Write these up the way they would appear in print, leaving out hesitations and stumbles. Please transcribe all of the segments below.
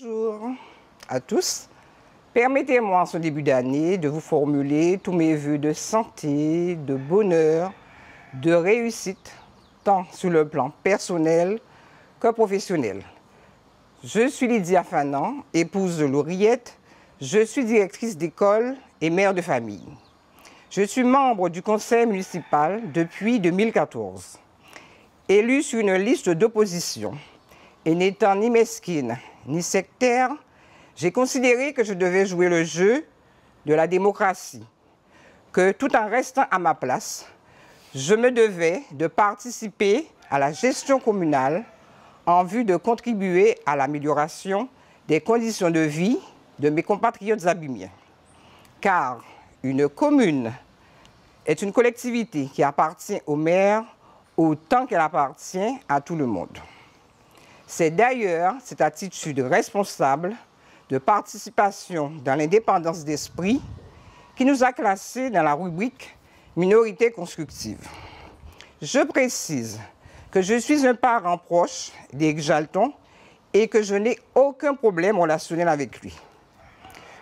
Bonjour à tous. Permettez-moi en ce début d'année de vous formuler tous mes vœux de santé, de bonheur, de réussite, tant sur le plan personnel que professionnel. Je suis Lydia Fanan, épouse de Lauriette. Je suis directrice d'école et mère de famille. Je suis membre du conseil municipal depuis 2014. Élue sur une liste d'opposition et n'étant ni mesquine ni sectaire, j'ai considéré que je devais jouer le jeu de la démocratie, que tout en restant à ma place, je me devais de participer à la gestion communale en vue de contribuer à l'amélioration des conditions de vie de mes compatriotes abîmiens. Car une commune est une collectivité qui appartient au maire autant qu'elle appartient à tout le monde. C'est d'ailleurs cette attitude responsable de participation dans l'indépendance d'esprit qui nous a classés dans la rubrique « Minorité constructive ». Je précise que je suis un parent proche d'Éric Jalton et que je n'ai aucun problème relationnel avec lui.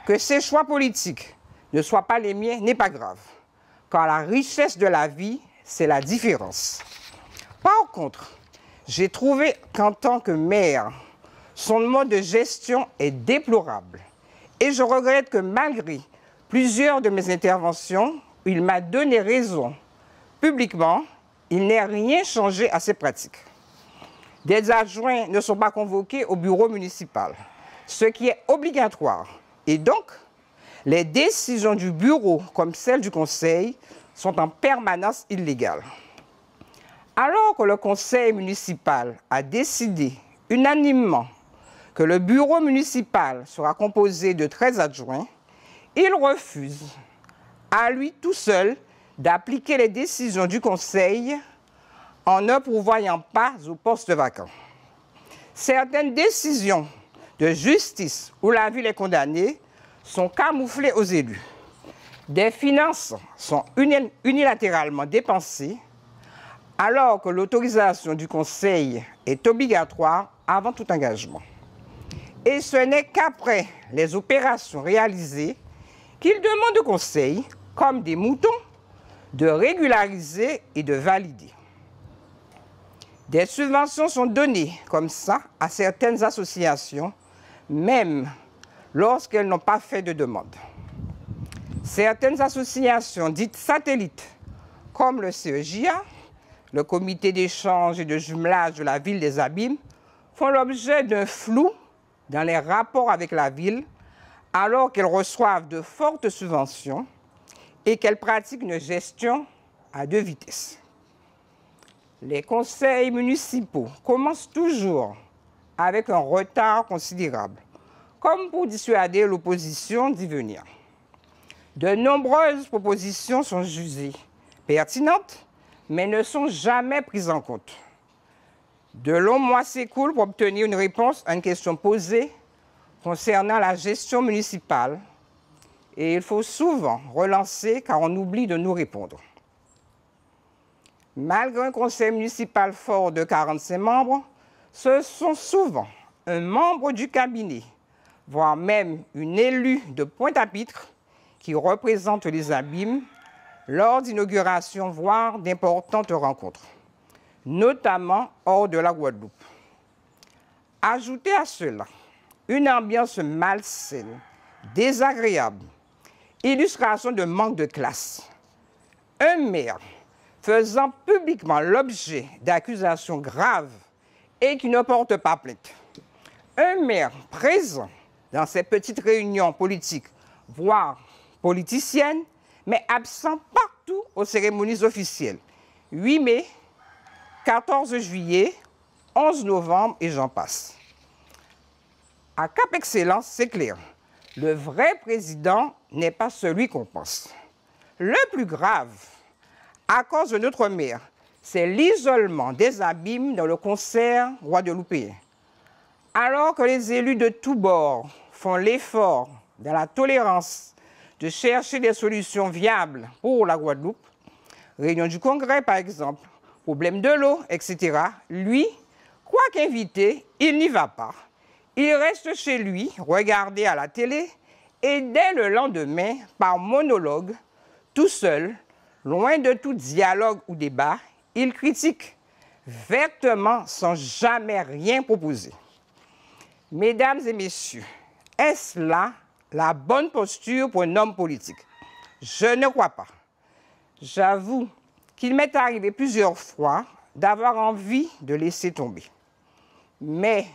Que ses choix politiques ne soient pas les miens n'est pas grave, car la richesse de la vie, c'est la différence. Par contre, j'ai trouvé qu'en tant que maire, son mode de gestion est déplorable. Et je regrette que malgré plusieurs de mes interventions, il m'a donné raison. Publiquement, il n'ait rien changé à ses pratiques. Des adjoints ne sont pas convoqués au bureau municipal, ce qui est obligatoire. Et donc, les décisions du bureau, comme celles du conseil, sont en permanence illégales. Alors que le conseil municipal a décidé unanimement que le bureau municipal sera composé de 13 adjoints, il refuse, à lui tout seul, d'appliquer les décisions du conseil en ne pourvoyant pas aux postes vacants. Certaines décisions de justice où la ville est condamnée sont camouflées aux élus. Des finances sont unilatéralement dépensées alors que l'autorisation du conseil est obligatoire avant tout engagement. Et ce n'est qu'après les opérations réalisées qu'il demande au conseil, comme des moutons, de régulariser et de valider. Des subventions sont données comme ça à certaines associations, même lorsqu'elles n'ont pas fait de demande. Certaines associations dites satellites, comme le CEJA, le comité d'échange et de jumelage de la ville des Abîmes, font l'objet d'un flou dans les rapports avec la ville, alors qu'elles reçoivent de fortes subventions et qu'elles pratiquent une gestion à deux vitesses. Les conseils municipaux commencent toujours avec un retard considérable, comme pour dissuader l'opposition d'y venir. De nombreuses propositions sont jugées pertinentes, mais ne sont jamais prises en compte. De longs mois s'écoulent pour obtenir une réponse à une question posée concernant la gestion municipale et il faut souvent relancer car on oublie de nous répondre. Malgré un conseil municipal fort de 45 membres, ce sont souvent un membre du cabinet, voire même une élue de Pointe-à-Pitre qui représente les Abîmes lors d'inauguration, voire d'importantes rencontres, notamment hors de la Guadeloupe. Ajoutez à cela une ambiance malsaine, désagréable, illustration de manque de classe. Un maire faisant publiquement l'objet d'accusations graves et qui ne porte pas plainte. Un maire présent dans ces petites réunions politiques, voire politiciennes, mais absent partout aux cérémonies officielles. 8 mai, 14 juillet, 11 novembre et j'en passe. À Cap Excellence, c'est clair, le vrai président n'est pas celui qu'on pense. Le plus grave, à cause de notre maire, c'est l'isolement des Abîmes dans le concert guadeloupéen. Alors que les élus de tous bords font l'effort dans la tolérance de chercher des solutions viables pour la Guadeloupe, réunion du Congrès par exemple, problème de l'eau, etc. Lui, quoiqu'invité, il n'y va pas. Il reste chez lui, regarder à la télé, et dès le lendemain, par monologue, tout seul, loin de tout dialogue ou débat, il critique vertement sans jamais rien proposer. Mesdames et messieurs, est-ce là la bonne posture pour un homme politique? Je ne crois pas. J'avoue qu'il m'est arrivé plusieurs fois d'avoir envie de laisser tomber. Mais,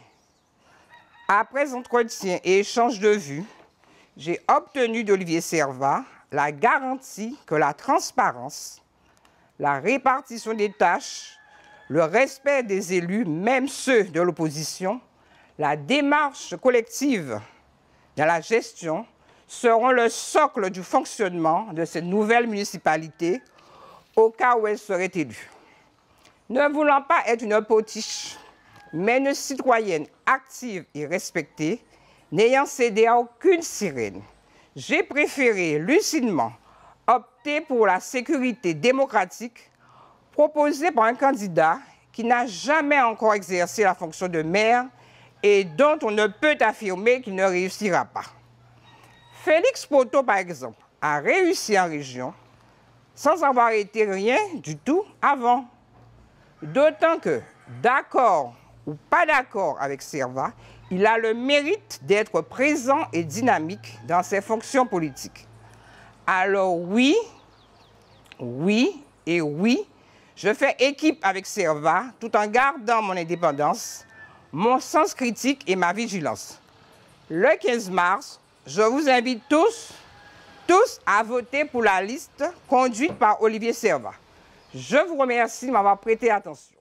après entretien et échange de vues, j'ai obtenu d'Olivier Servat la garantie que la transparence, la répartition des tâches, le respect des élus, même ceux de l'opposition, la démarche collective dans la gestion seront le socle du fonctionnement de cette nouvelle municipalité au cas où elle serait élue. Ne voulant pas être une potiche, mais une citoyenne active et respectée, n'ayant cédé à aucune sirène, j'ai préféré lucidement opter pour la sécurité démocratique proposée par un candidat qui n'a jamais encore exercé la fonction de maire et dont on ne peut affirmer qu'il ne réussira pas. Félix Poto, par exemple, a réussi en région sans avoir été rien du tout avant. D'autant que, d'accord ou pas d'accord avec Servat, il a le mérite d'être présent et dynamique dans ses fonctions politiques. Alors oui, je fais équipe avec Servat tout en gardant mon indépendance, mon sens critique et ma vigilance. Le 15 mars, je vous invite tous à voter pour la liste conduite par Olivier Servat. Je vous remercie de m'avoir prêté attention.